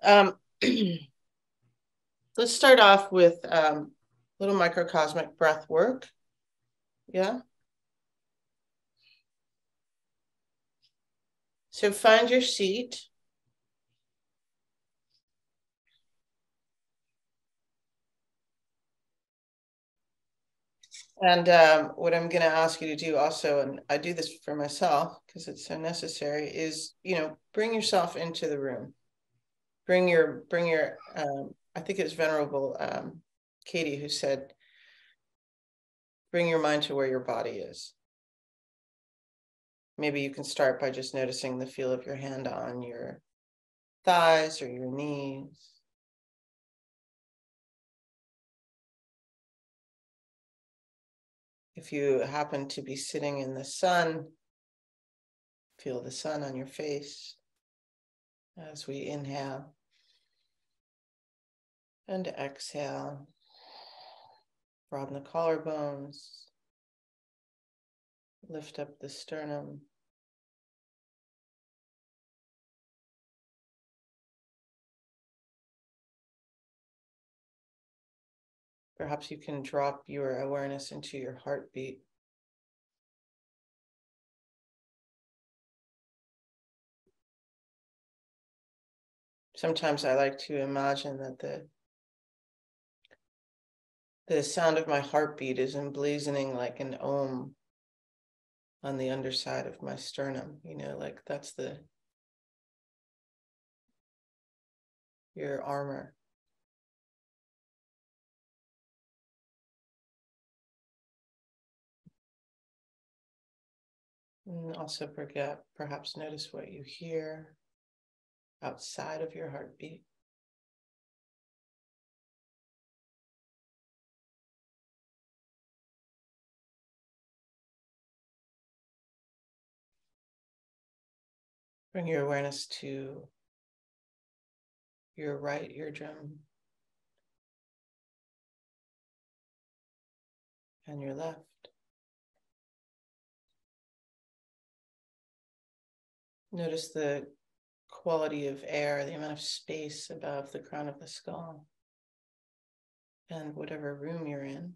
Let's start off with little microcosmic breath work. Yeah. So find your seat. And what I'm going to ask you to do also, and I do this for myself because it's so necessary, is, bring yourself into the room. Bring your, I think it was Venerable Katie who said, bring your mind to where your body is. Maybe you can start by just noticing the feel of your hand on your thighs or your knees. If you happen to be sitting in the sun, feel the sun on your face as we inhale and exhale. Broaden the collarbones, lift up the sternum. Perhaps you can drop your awareness into your heartbeat. Sometimes I like to imagine that the sound of my heartbeat is emblazoning like an Om on the underside of my sternum, like that's your armor. And also perhaps notice what you hear outside of your heartbeat. Bring your awareness to your right eardrum and your left. Notice the quality of air, the amount of space above the crown of the skull, and whatever room you're in.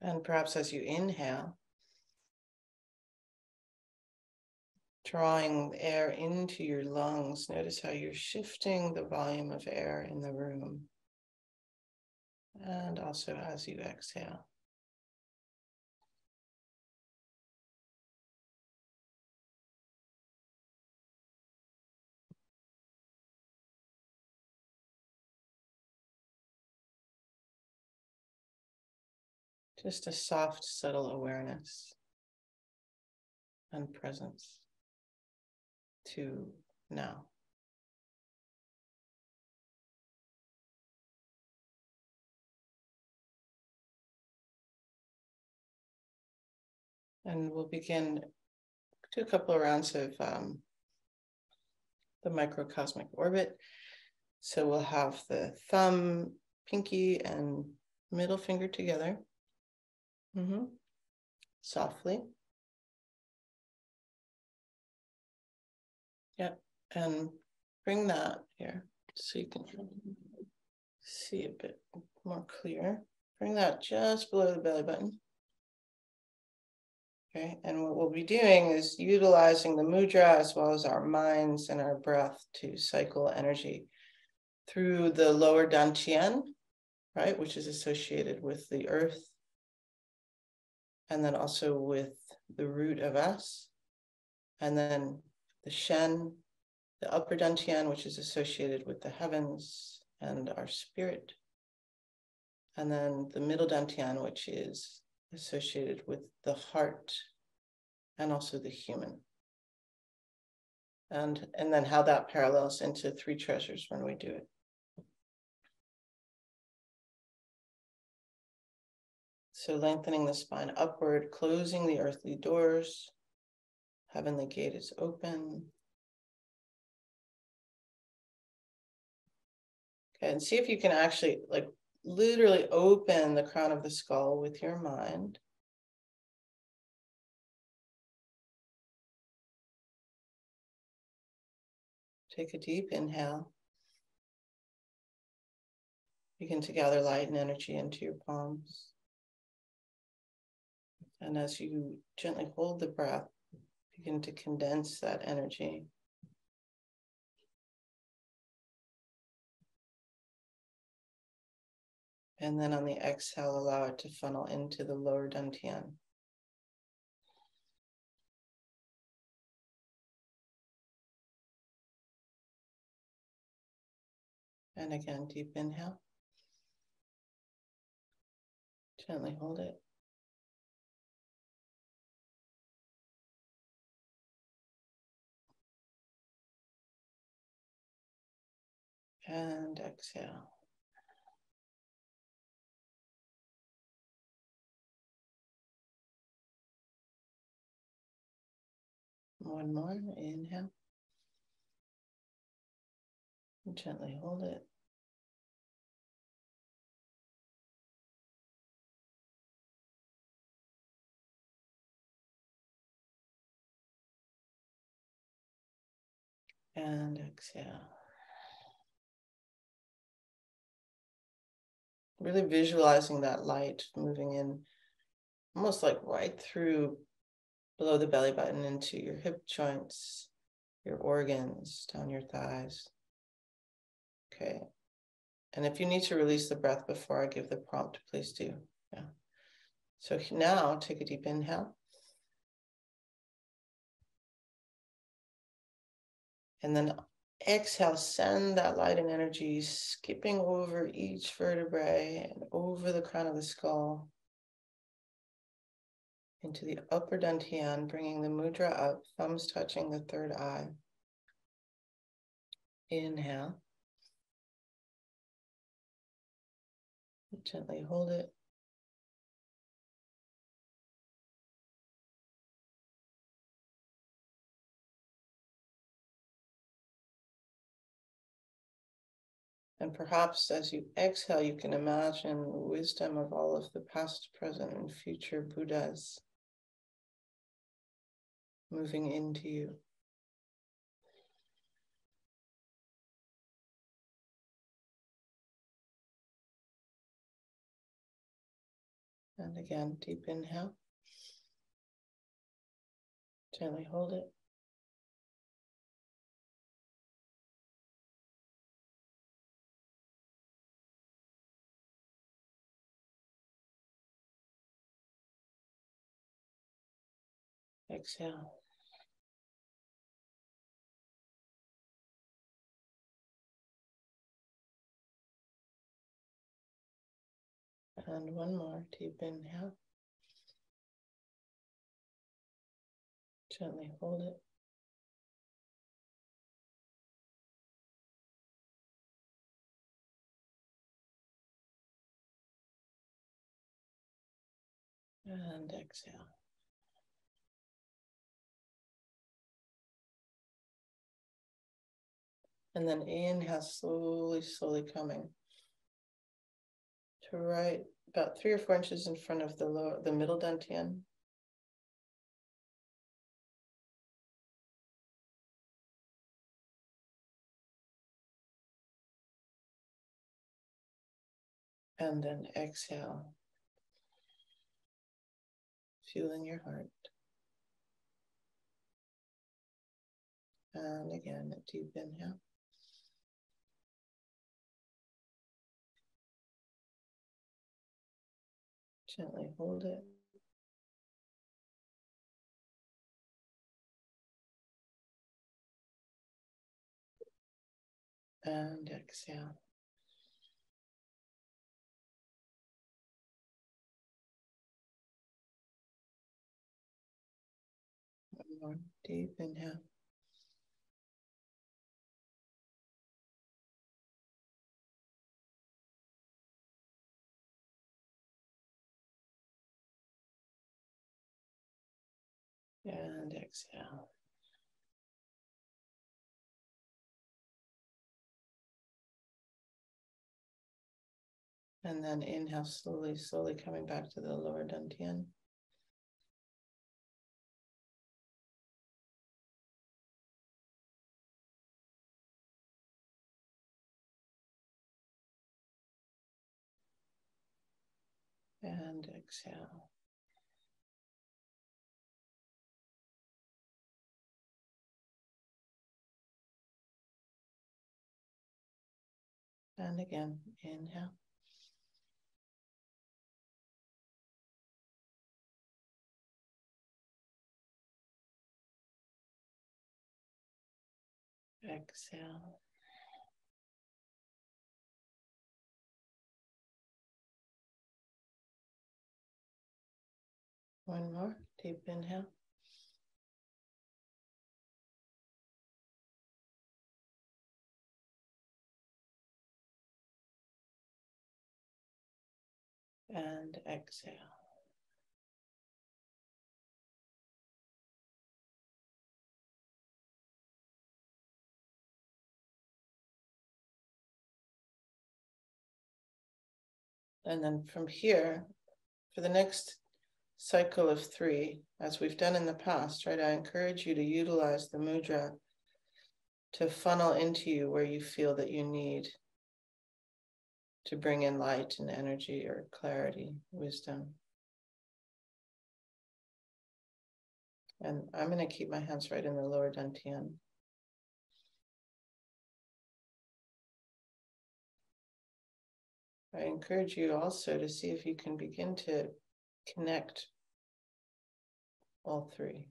And perhaps as you inhale, drawing air into your lungs, notice how you're shifting the volume of air in the room. And also as you exhale. Just a soft, subtle awareness and presence to now. And we'll begin to a couple of rounds of the microcosmic orbit. So we'll have the thumb, pinky, and middle finger together. Softly. Yep. And bring that here so you can see a bit more clear. Bring that just below the belly button. Okay, and what we'll be doing is utilizing the mudra as well as our minds and our breath to cycle energy through the lower dantian, right, which is associated with the earth, and then also with the root of S, and then the Shen, the upper dantian, which is associated with the heavens and our spirit, and then the middle dantian, which is associated with the heart and also the human. And then how that parallels into three treasures when we do it. So lengthening the spine upward, closing the earthly doors. Heavenly gate is open. Okay, and see if you can actually like literally open the crown of the skull with your mind. Take a deep inhale. Begin to gather light and energy into your palms. And as you gently hold the breath, begin to condense that energy. And then on the exhale, allow it to funnel into the lower dantian. And again, deep inhale. Gently hold it. And exhale. One more, inhale. Gently hold it. And exhale. Really visualizing that light moving in almost like right through below the belly button into your hip joints, your organs, down your thighs. Okay. And if you need to release the breath before I give the prompt, please do. Yeah. So now take a deep inhale. And then exhale, send that light and energy skipping over each vertebrae and over the crown of the skull into the upper dantian, bringing the mudra up, thumbs touching the third eye. Inhale. Gently hold it. And perhaps as you exhale, you can imagine the wisdom of all of the past, present, and future Buddhas moving into you. And again, deep inhale. Gently hold it. Exhale. And one more deep inhale. Gently hold it. And exhale. And then inhale, slowly, slowly coming to right about 3 or 4 inches in front of the middle dantian. And then exhale, feeling your heart. And again, a deep inhale. Gently hold it. And exhale. One more deep inhale. And exhale. And then inhale slowly, slowly coming back to the lower dantian. And exhale. And again, inhale. Exhale. One more deep inhale. And exhale. And then from here, for the next cycle of 3, as we've done in the past, right, I encourage you to utilize the mudra to funnel into you where you feel that you need to bring in light and energy or clarity, wisdom. And I'm going to keep my hands right in the lower dantian. I encourage you also to see if you can begin to connect all 3.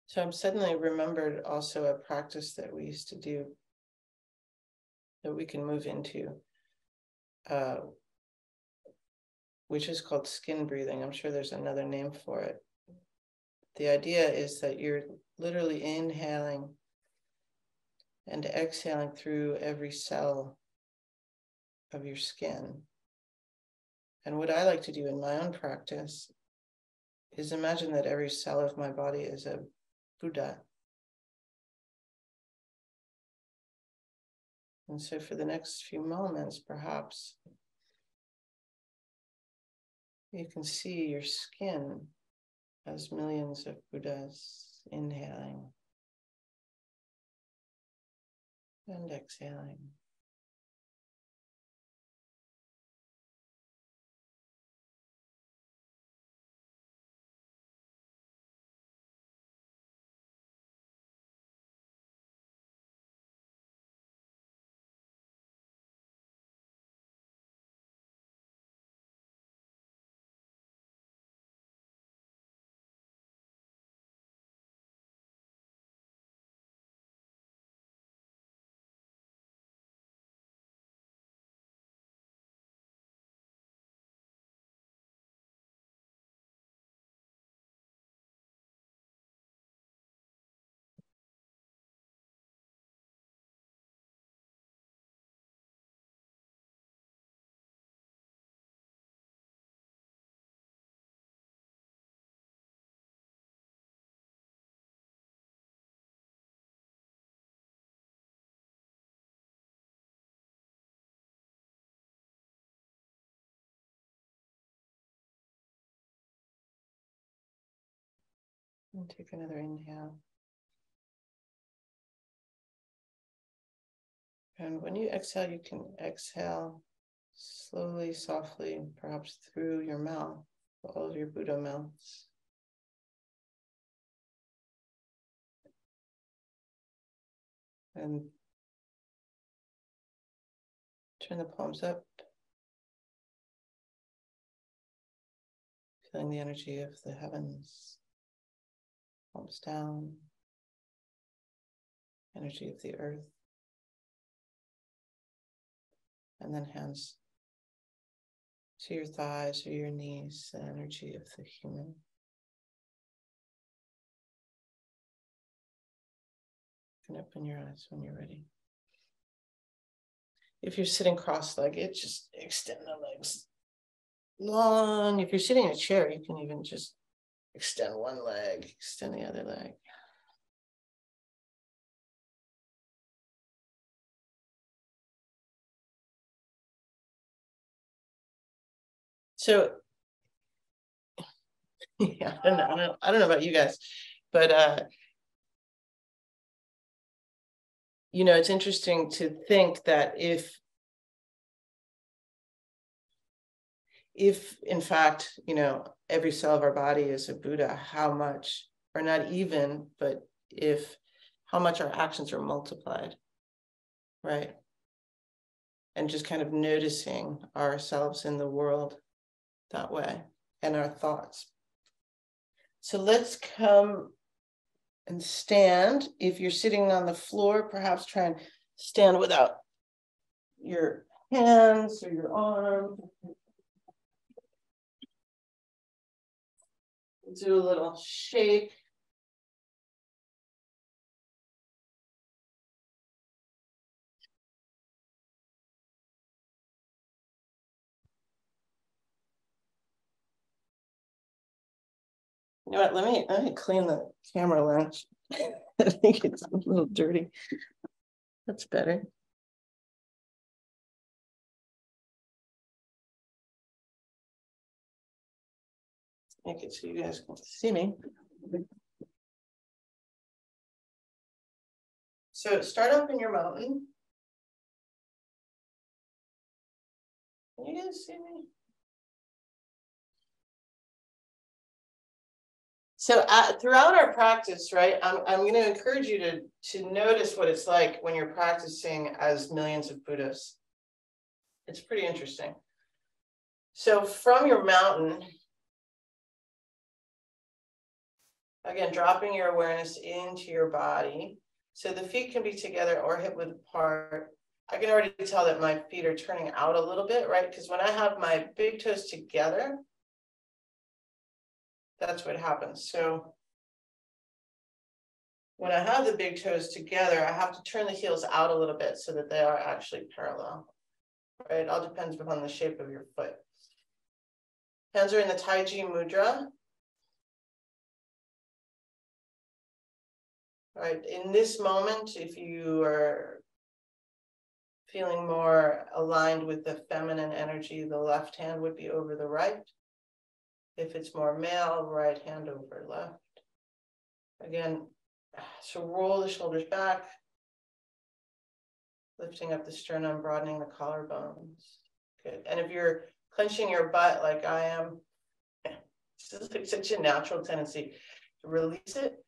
So I'm suddenly remembered also a practice that we used to do that we can move into, which is called skin breathing. I'm sure there's another name for it. The idea is that you're literally inhaling and exhaling through every cell of your skin. And what I like to do in my own practice is imagine that every cell of my body is a Buddha. And so for the next few moments, perhaps you can see your skin as millions of Buddhas inhaling and exhaling. And take another inhale. And when you exhale, you can exhale slowly, softly, perhaps through your mouth, all of your Buddha mouths. And turn the palms up Feeling the energy of the heavens, palms down, energy of the earth, and then hands to your thighs or your knees, the energy of the human. You can open your eyes when you're ready. If you're sitting cross-legged, just extend the legs long. If you're sitting in a chair, you can even just extend one leg, extend the other leg. So, yeah, I don't know about you guys, but you know, it's interesting to think that if in fact, you know, every cell of our body is a Buddha, how much, or not even, but how much our actions are multiplied, right? And just kind of noticing ourselves in the world that way and our thoughts. So let's come and stand. If you're sitting on the floor, perhaps try and stand without your hands or your arms. Do a little shake. You know what, let me clean the camera lens. I think it's a little dirty. That's better. Make it so you guys can see me. So start up in your mountain. Can you guys see me? So throughout our practice, right, I'm going to encourage you to notice what it's like when you're practicing as millions of Buddhas. It's pretty interesting. So from your mountain, again, dropping your awareness into your body. So the feet can be together or hip width apart. I can already tell that my feet are turning out a little bit, right? Because when I have my big toes together, that's what happens. So when I have the big toes together, I have to turn the heels out a little bit so that they are actually parallel, right? It all depends upon the shape of your foot. Hands are in the Tai Chi mudra. Right, in this moment, if you are feeling more aligned with the feminine energy, the left hand would be over the right. If it's more male, right hand over left. Again, so roll the shoulders back, lifting up the sternum, broadening the collarbones. Good. And if you're clenching your butt like I am, this is like such a natural tendency to release it.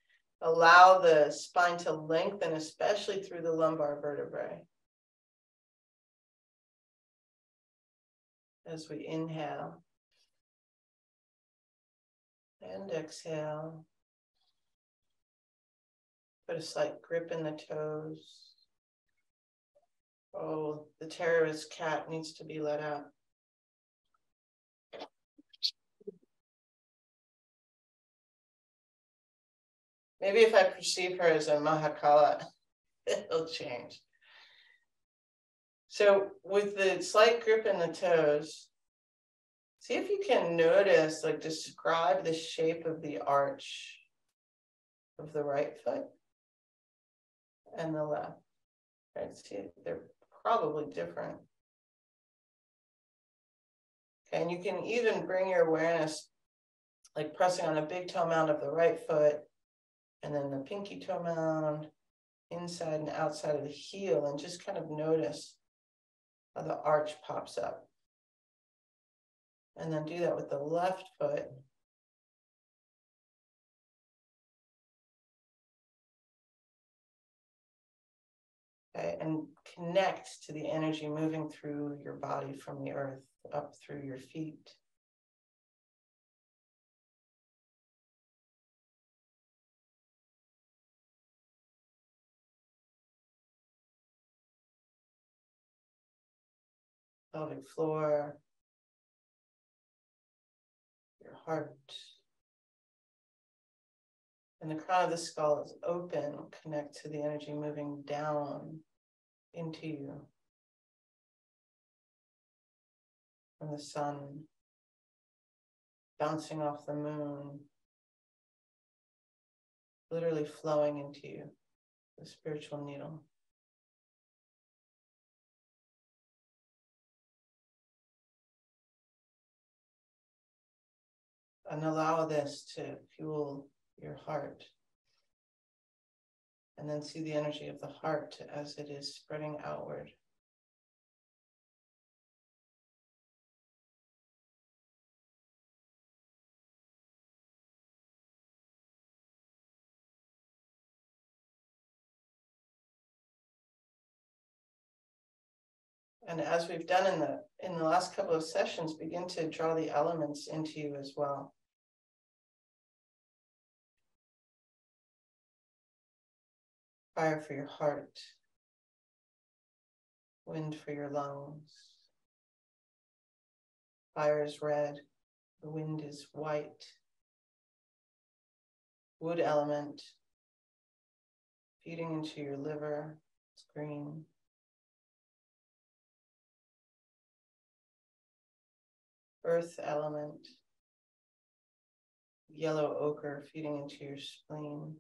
Allow the spine to lengthen, especially through the lumbar vertebrae. As we inhale and exhale, put a slight grip in the toes. Oh, the terrorist cat needs to be let out. Maybe if I perceive her as a Mahakala, it'll change. So with the slight grip in the toes, see if you can notice, like describe the shape of the arch of the right foot and the left. Right? See, they're probably different. Okay, and you can even bring your awareness, like pressing on the big toe mound of the right foot, and then the pinky toe mound, inside and outside of the heel, and just kind of notice how the arch pops up. And then do that with the left foot. Okay, and connect to the energy moving through your body from the earth up through your feet. pelvic floor, your heart. And the crown of the skull is open. Connect to the energy moving down into you from the sun, bouncing off the moon, literally flowing into you, the spiritual needle. And allow this to fuel your heart. And then see the energy of the heart as it is spreading outward. And as we've done in the last couple of sessions, begin to draw the elements into you as well. Fire for your heart, wind for your lungs. Fire is red, the wind is white. Wood element, feeding into your liver, it's green. Earth element, yellow ochre, feeding into your spleen.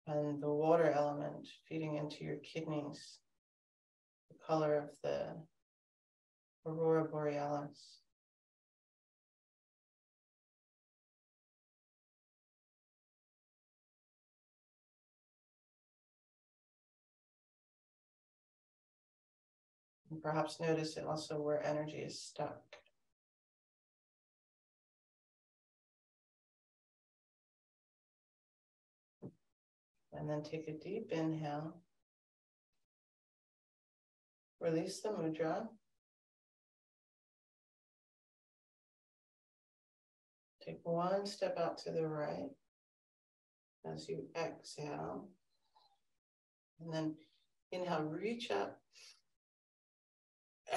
And the water element, feeding into your kidneys, the color of the aurora borealis. And perhaps notice it also where energy is stuck. And then take a deep inhale. Release the mudra. Take one step out to the right as you exhale. And then inhale, reach up.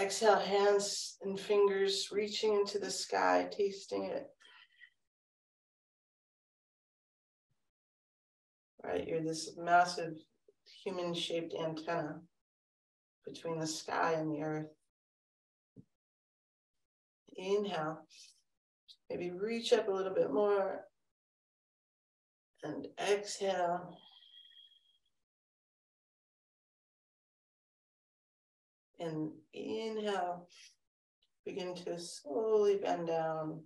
Exhale, hands and fingers reaching into the sky, tasting it. Right, you're this massive human-shaped antenna between the sky and the earth. Inhale, maybe reach up a little bit more. And exhale. And inhale, begin to slowly bend down.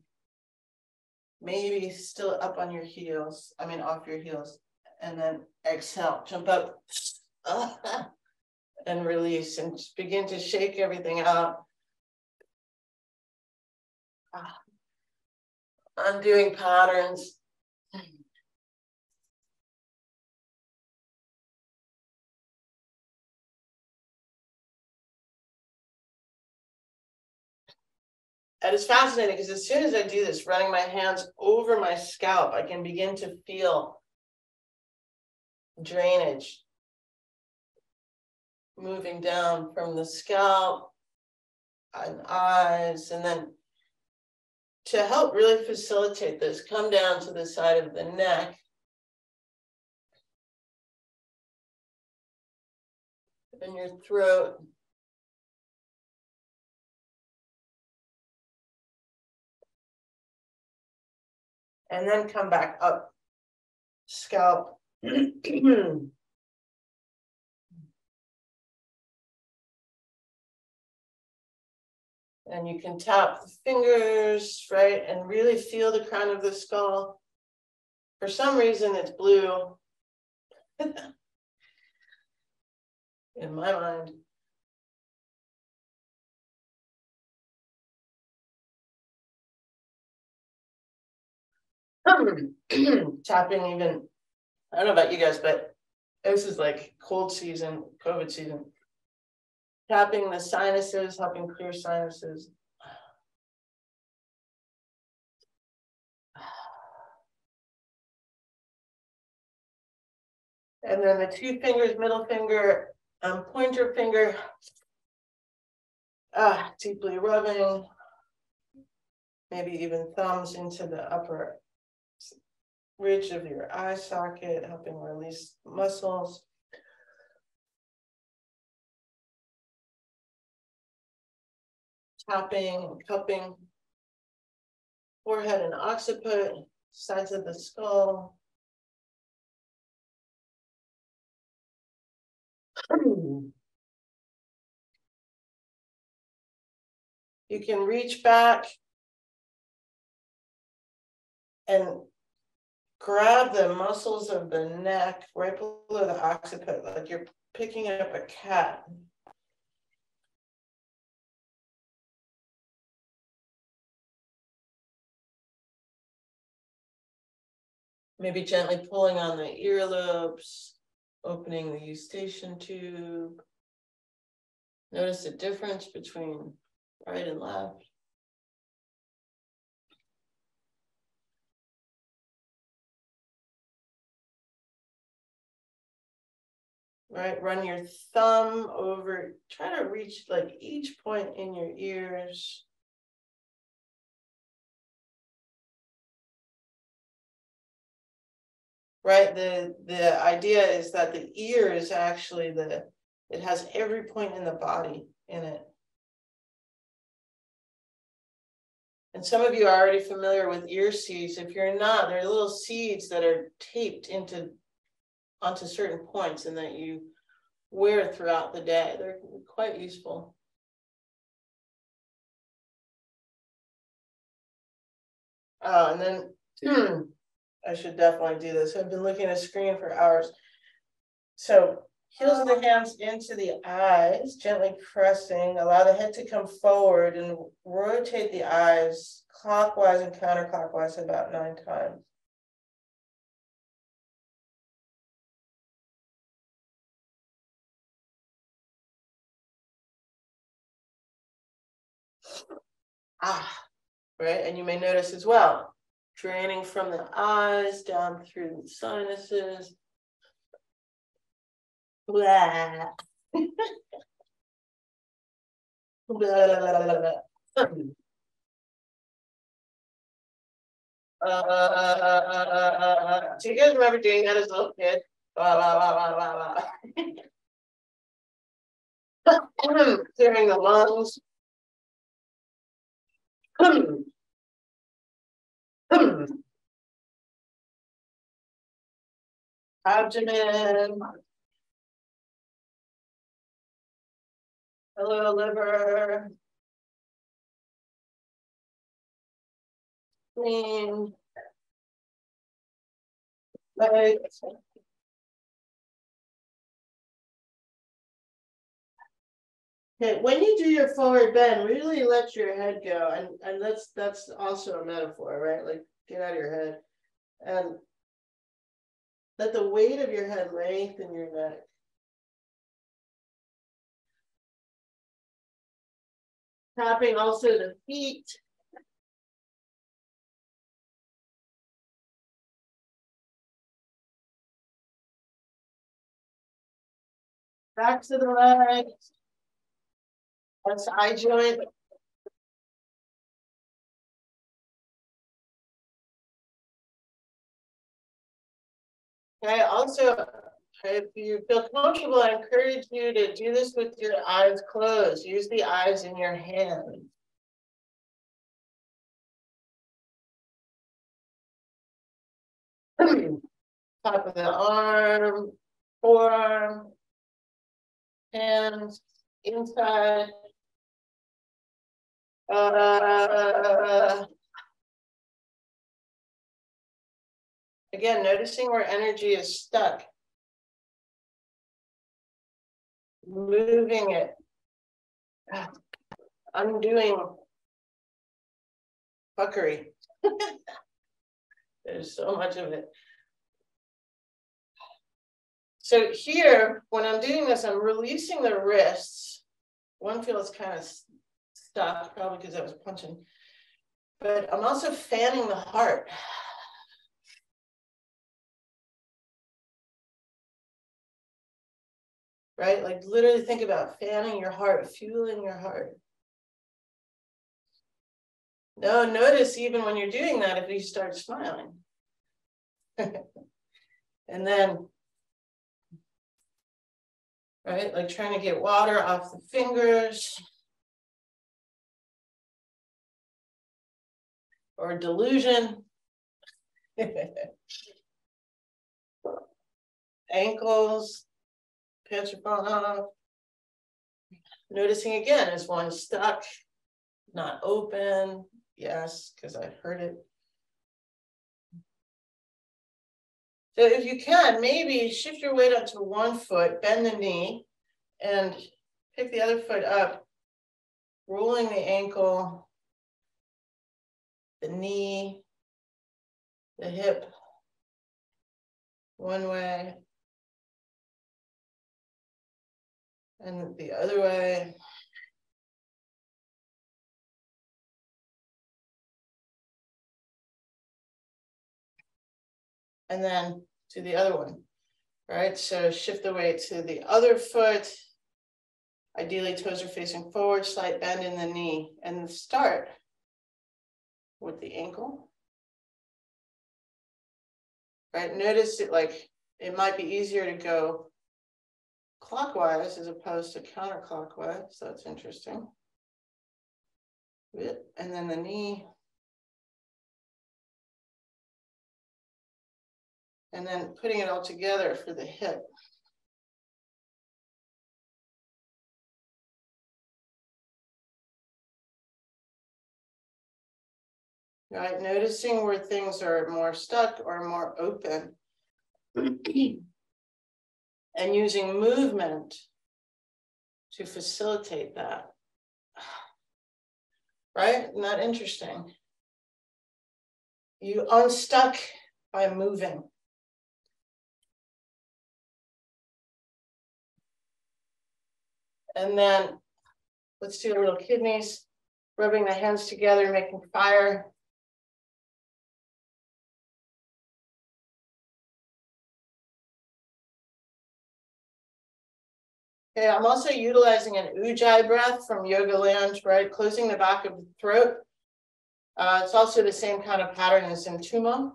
Maybe still up on your heels, off your heels. And then exhale, jump up and release and just begin to shake everything out. Undoing patterns. And it's fascinating because as soon as I do this, running my hands over my scalp, I can begin to feel drainage moving down from the scalp and eyes. And then to help really facilitate this, come down to the side of the neck. And your throat. And then come back up, scalp. And you can tap the fingers, right? And really feel the crown of the skull. For some reason, it's blue. In my mind. Tapping even, I don't know about you guys, but this is like cold season, COVID season. Tapping the sinuses, helping clear sinuses. And then the two fingers, middle finger Pointer finger, deeply rubbing, maybe even thumbs into the upper ridge of your eye socket, helping release muscles. Tapping, cupping, forehead and occiput, sides of the skull. You can reach back and grab the muscles of the neck right below the occiput, like you're picking up a cat. Maybe gently pulling on the earlobes, opening the eustachian tube. Notice the difference between right and left. Right, run your thumb over, try to reach like each point in your ears. Right, the idea is that the ear is actually it has every point in the body in it. And some of you are already familiar with ear seeds. If you're not, they're little seeds that are taped onto certain points and that you wear throughout the day. They're quite useful. Oh, and then I should definitely do this. I've been looking at a screen for hours. So heels of the hands into the eyes, gently pressing, allow the head to come forward and rotate the eyes clockwise and counterclockwise about 9 times. Right? And you may notice as well, draining from the eyes down through the sinuses. Blah. Blah. Do you guys remember doing that as a little kid? Clearing the lungs. Abdomen. Hello, liver. Spleen. Legs. Okay, when you do your forward bend, really let your head go, and that's also a metaphor, right? Like get out of your head, and let the weight of your head lengthen your neck. Tapping also the feet. Backs of the legs. That's eye joint. Okay, also, if you feel comfortable, I encourage you to do this with your eyes closed. Use the eyes in your hand. Top of the arm, forearm, hands, inside. Again, noticing where energy is stuck. Moving it. Undoing fuckery. There's so much of it. So here, when I'm doing this, I'm releasing the wrists. One feels kind of stuck, probably because I was punching. But I'm also fanning the heart. right? Like literally think about fanning your heart, fueling your heart. No, notice even when you're doing that, if you start smiling. And then, right, like trying to get water off the fingers. Or delusion. Ankles, pants are falling off. Noticing again, is one stuck, not open? Yes, because I heard it. So if you can, maybe shift your weight up to one foot, bend the knee, and pick the other foot up, rolling the ankle, the knee, the hip, one way, and the other way. And then to the other one, right? So shift the weight to the other foot. Ideally, toes are facing forward, slight bend in the knee, and start with the ankle. Right? Notice it, like it might be easier to go clockwise as opposed to counterclockwise. So that's interesting. And then the knee. And then putting it all together for the hip. Right? Noticing where things are more stuck or more open. And using movement to facilitate that. Right? Isn't that interesting? You unstuck by moving. And then let's do a little kidneys, rubbing the hands together, making fire. Okay, I'm also utilizing an ujjayi breath from Yoga Land, right? Closing the back of the throat. It's also the same kind of pattern as in Tuma.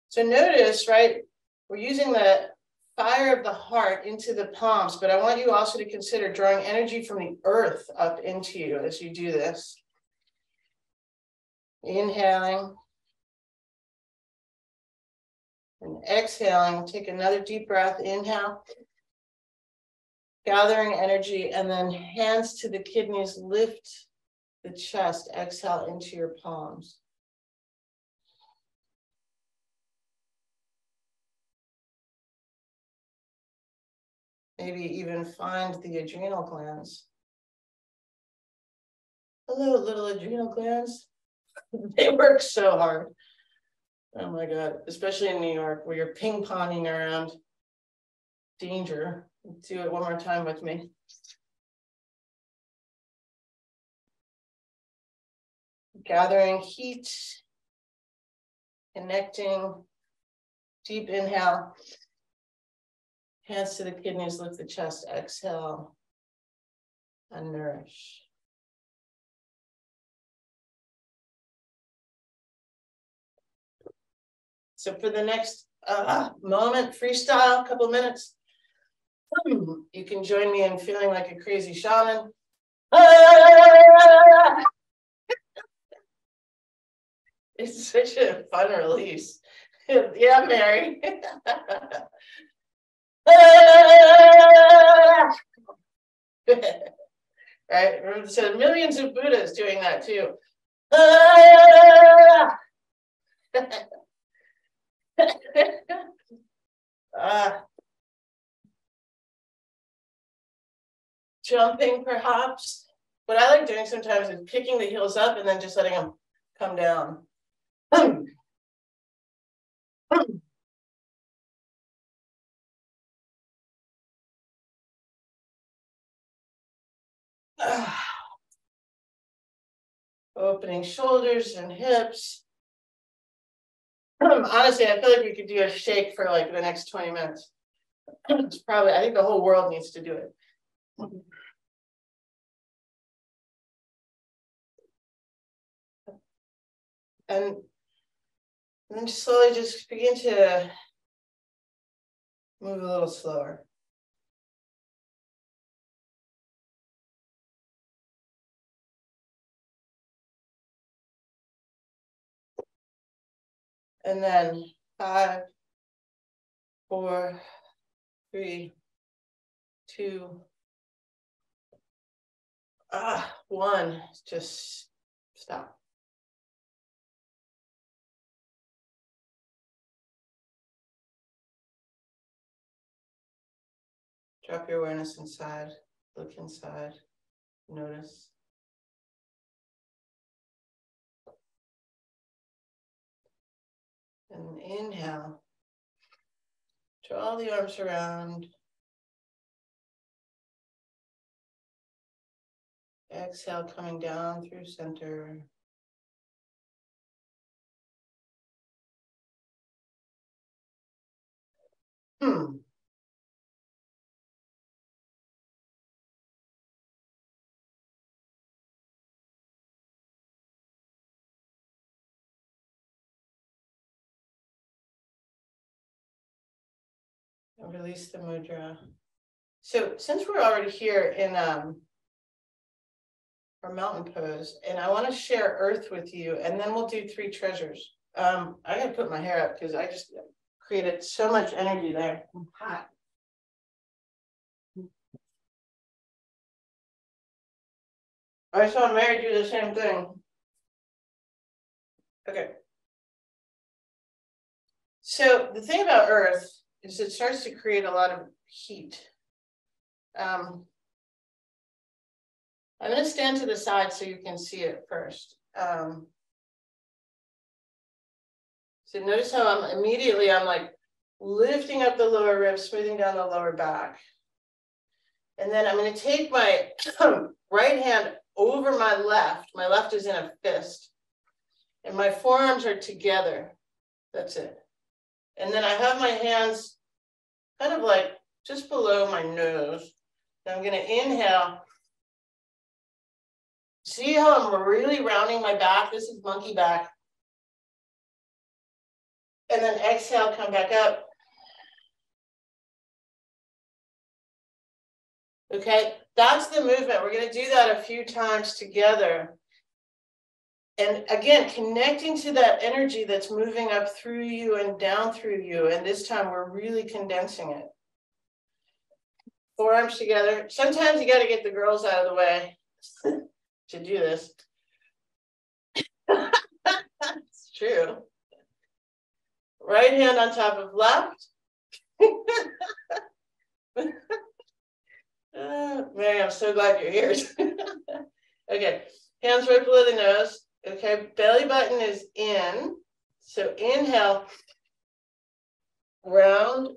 So notice, right, we're using the fire of the heart into the palms, but I want you also to consider drawing energy from the earth up into you as you do this. Inhaling. And exhaling, take another deep breath, inhale. Gathering energy, and then hands to the kidneys, lift the chest, exhale into your palms. Maybe even find the adrenal glands. Hello, little adrenal glands. They work so hard. Oh my God, especially in New York where you're ping-ponging around danger. Do it one more time with me. Gathering heat, connecting, deep inhale. Hands to the kidneys, lift the chest, exhale, and nourish. So for the next moment, freestyle, couple minutes, you can join me in feeling like a crazy shaman. It's such a fun release. Yeah, Mary. Right? So millions of Buddhas doing that too. Jumping perhaps. What I like doing sometimes is picking the heels up and then just letting them come down. Opening shoulders and hips. Honestly, I feel like we could do a shake for like the next 20 minutes. It's probably, I think the whole world needs to do it. And then slowly just begin to move a little slower. And then 5, 4, 3, 2, 1. Just stop. Drop your awareness inside. Look inside. Notice. And inhale. Draw the arms around. Exhale, coming down through center. And release the mudra. So since we're already here in our mountain pose, and I want to share earth with you, and then we'll do 3 treasures. I gotta put my hair up because I just created so much energy there. I'm hot. I saw Mary do the same thing. Okay. So the thing about earth is it starts to create a lot of heat. I'm going to stand to the side so you can see it first. So notice how I'm like lifting up the lower ribs, smoothing down the lower back. And then I'm going to take my right hand over my left. My left is in a fist. And my forearms are together. That's it. And then I have my hands kind of like just below my nose. And I'm going to inhale. See how I'm really rounding my back? This is monkey back. And then exhale, come back up. Okay, that's the movement. We're going to do that a few times together. And again, connecting to that energy that's moving up through you and down through you. And this time we're really condensing it. Forearms together. Sometimes you got to get the girls out of the way to do this. It's true. Right hand on top of left. Mary, I'm so glad you're here. Okay, hands right below the nose. Okay, belly button is in. So inhale, round.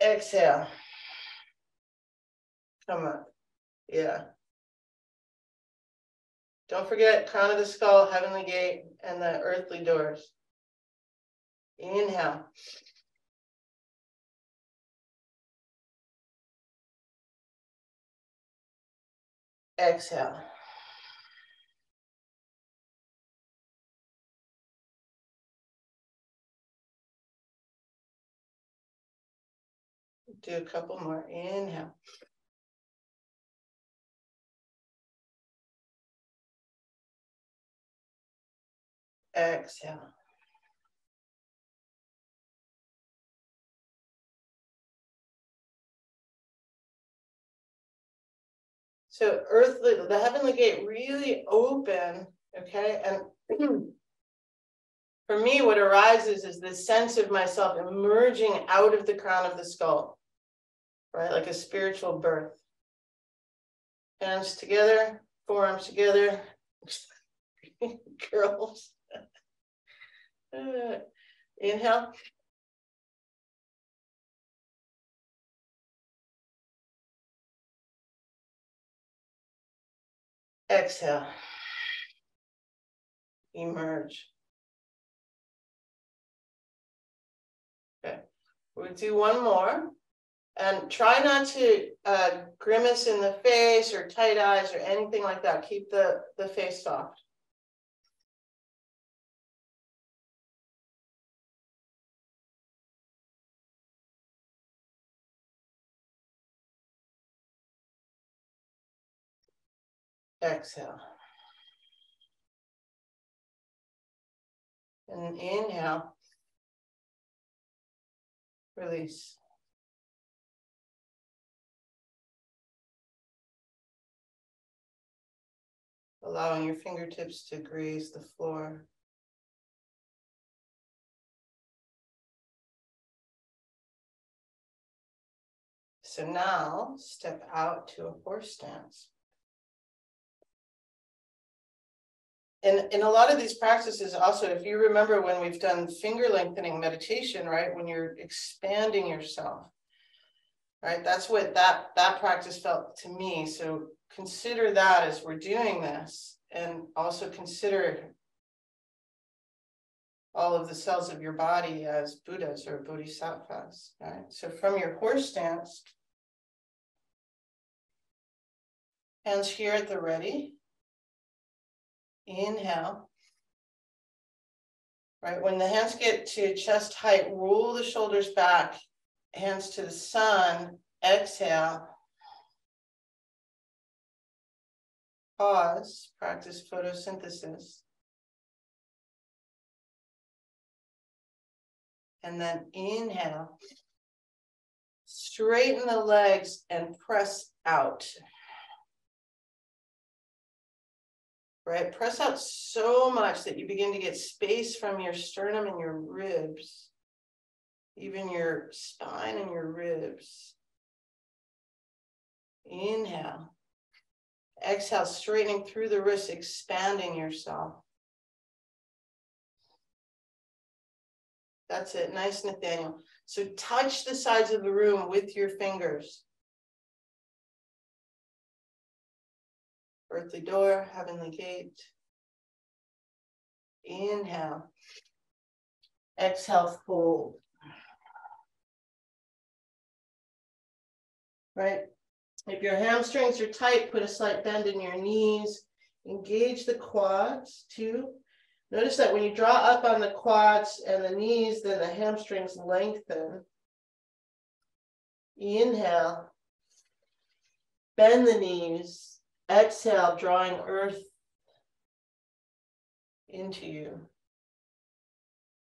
Exhale. Come up. Yeah. Don't forget crown of the skull, heavenly gate, and the earthly doors. Inhale. Exhale. Do a couple more. Inhale. Exhale. So earthly, the heavenly gate really open, okay? And for me, what arises is this sense of myself emerging out of the crown of the skull, right? Like a spiritual birth. Hands together, forearms together. Girls. Inhale. Exhale. emerge. Okay, we'll do one more. And try not to grimace in the face or tight eyes or anything like that. Keep the face soft. Exhale. And inhale. Release. Allowing your fingertips to graze the floor. So now step out to a horse stance. And in a lot of these practices also, if you remember when we've done finger lengthening meditation, right? When you're expanding yourself, right? That's what that practice felt to me. So consider that as we're doing this, and also consider all of the cells of your body as Buddhas or Bodhisattvas, right? So from your horse stance, hands here at the ready. Inhale. Right, when the hands get to chest height, roll the shoulders back, hands to the sun, exhale. Pause, practice photosynthesis. And then inhale. Straighten the legs and press out. Right, press out so much that you begin to get space from your sternum and your ribs, even your spine and your ribs. Inhale. Exhale, straightening through the wrists, expanding yourself. That's it. Nice, Nathaniel. So touch the sides of the room with your fingers. Earthly door, heavenly gate. Inhale. Exhale, fold. Right? If your hamstrings are tight, put a slight bend in your knees. Engage the quads too. Notice that when you draw up on the quads and the knees, then the hamstrings lengthen. Inhale. Bend the knees. Exhale, drawing earth into you.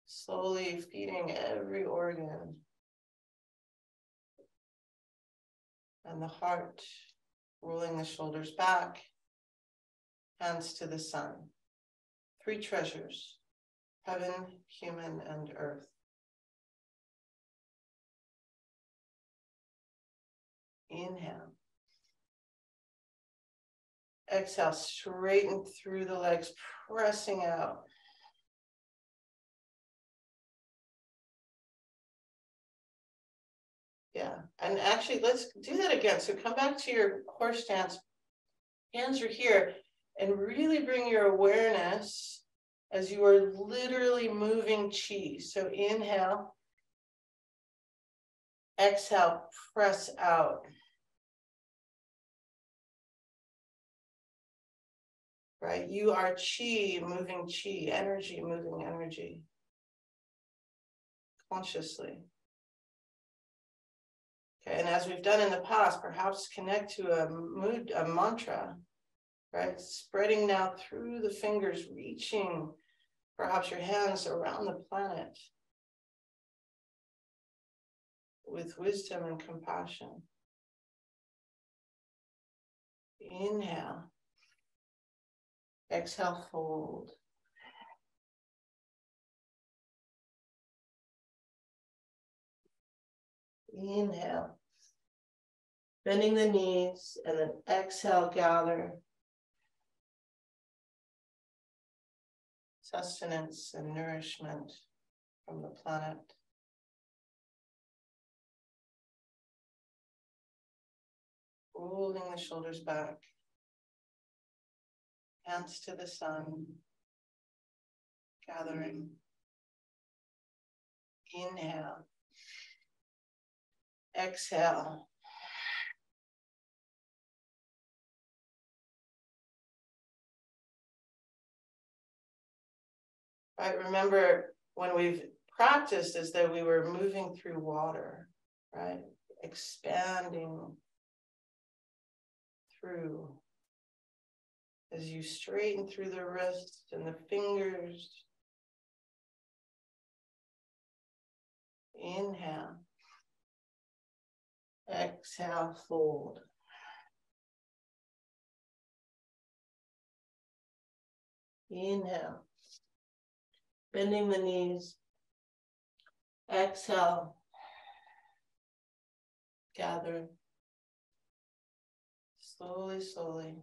Slowly feeding every organ. And the heart, rolling the shoulders back, hands to the sun. 3 treasures, heaven, human, and earth. Inhale. Exhale, straighten through the legs, pressing out. Yeah, and actually let's do that again. So come back to your horse stance. Hands are here, and really bring your awareness as you are literally moving chi. So inhale, exhale, press out. Right, you are chi, moving chi, energy, moving energy. Consciously. Okay, and as we've done in the past, perhaps connect to a mantra, right? Spreading now through the fingers, reaching perhaps your hands around the planet with wisdom and compassion. Inhale. Exhale, fold. Inhale. Bending the knees, and then exhale, gather. Sustenance and nourishment from the planet. Rolling the shoulders back. Hands to the sun. gathering. Inhale. Exhale. Right, remember when we've practiced as though we were moving through water, right? Expanding through as you straighten through the wrists and the fingers. Inhale. Exhale, fold. Inhale. Bending the knees. Exhale. Gather. Slowly, slowly.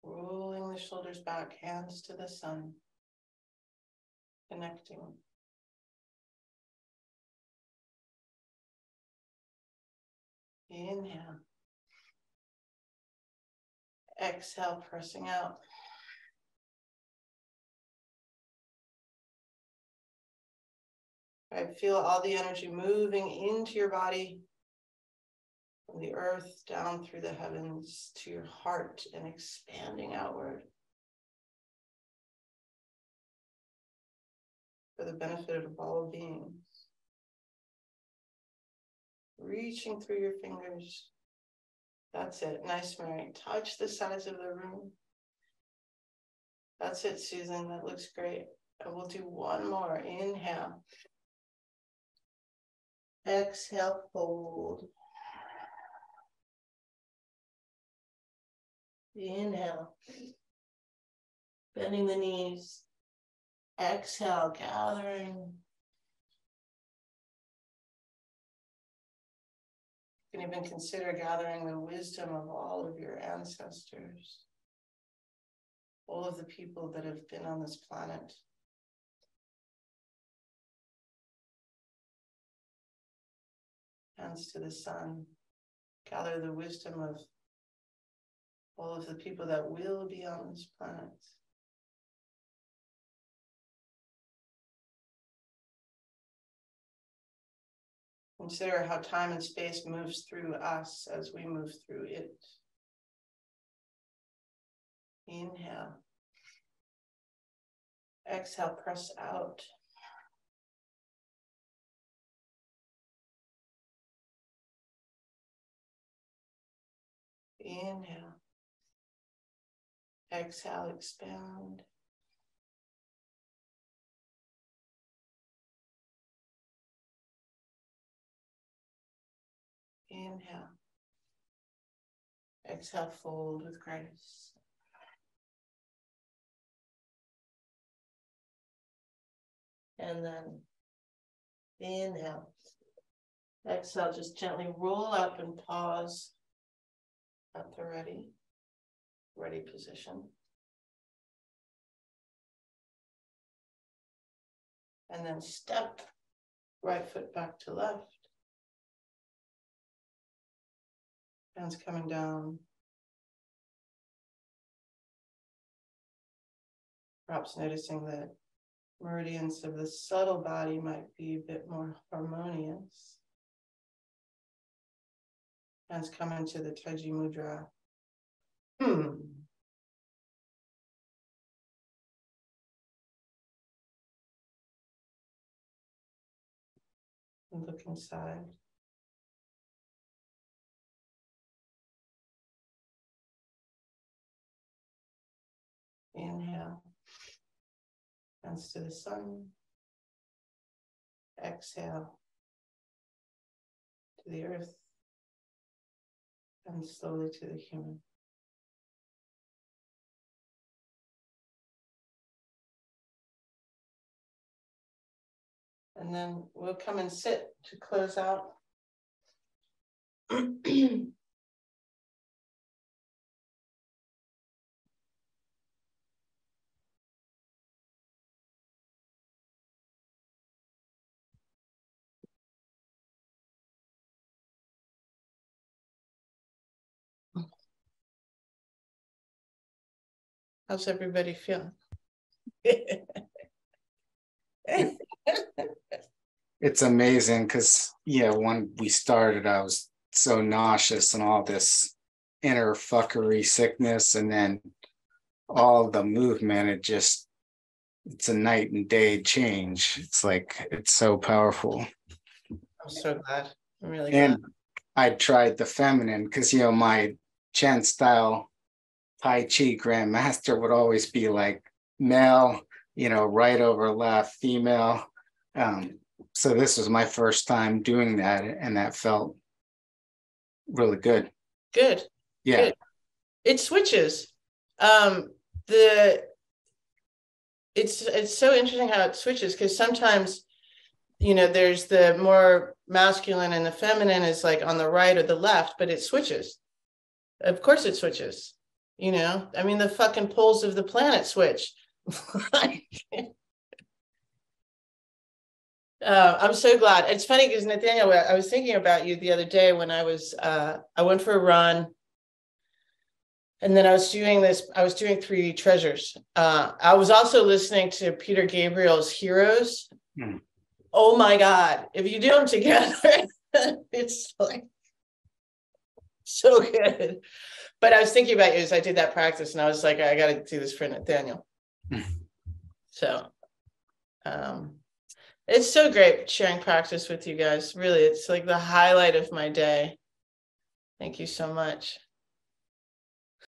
Rolling the shoulders back, hands to the sun. Connecting. Inhale. Exhale, pressing out. Right, feel all the energy moving into your body, from the earth down through the heavens to your heart and expanding outward for the benefit of all beings. Reaching through your fingers. That's it. Nice, Mary. Touch the sides of the room. That's it, Susan. That looks great. And we'll do one more. Inhale. Exhale, fold. Inhale. Bending the knees. Exhale, gathering. You can even consider gathering the wisdom of all of your ancestors, all of the people that have been on this planet. Hands to the sun. Gather the wisdom of all of the people that will be on this planet. Consider how time and space moves through us as we move through it. Inhale. Exhale, press out. Inhale. Exhale, expand. Inhale. Exhale, fold with grace. And then inhale. Exhale, just gently roll up and pause at the ready position. And then step right foot back to left. Hands coming down. Perhaps noticing that meridians of the subtle body might be a bit more harmonious. Hands come into the Taiji Mudra. And look inside. Inhale. Hands to the sun. Exhale to the earth. And slowly to the human. And then we'll come and sit to close out. How's everybody feel? It's amazing because, yeah, when we started, I was so nauseous and all this inner fuckery sickness, and then all the movement, it's a night and day change. It's like, it's so powerful. I'm so glad. I'm really glad. And I tried the feminine because, my Chen style Tai Chi grandmaster would always be like male, right over left, female. So this was my first time doing that, and that felt really good. Good. Yeah. Good. It switches. The it's so interesting how it switches, because sometimes, there's the more masculine and the feminine is like on the right or the left, but it switches. Of course it switches. I mean, the fucking poles of the planet switch. I'm so glad. It's funny because, Nathaniel, I was thinking about you the other day when I went for a run, and then I was doing Three Treasures. I was also listening to Peter Gabriel's Heroes. Oh my God. If you do them together, it's like so good. But I was thinking about you as I did that practice, and I was like, I got to do this for Nathaniel. So, it's so great sharing practice with you guys. Really, it's like the highlight of my day. Thank you so much.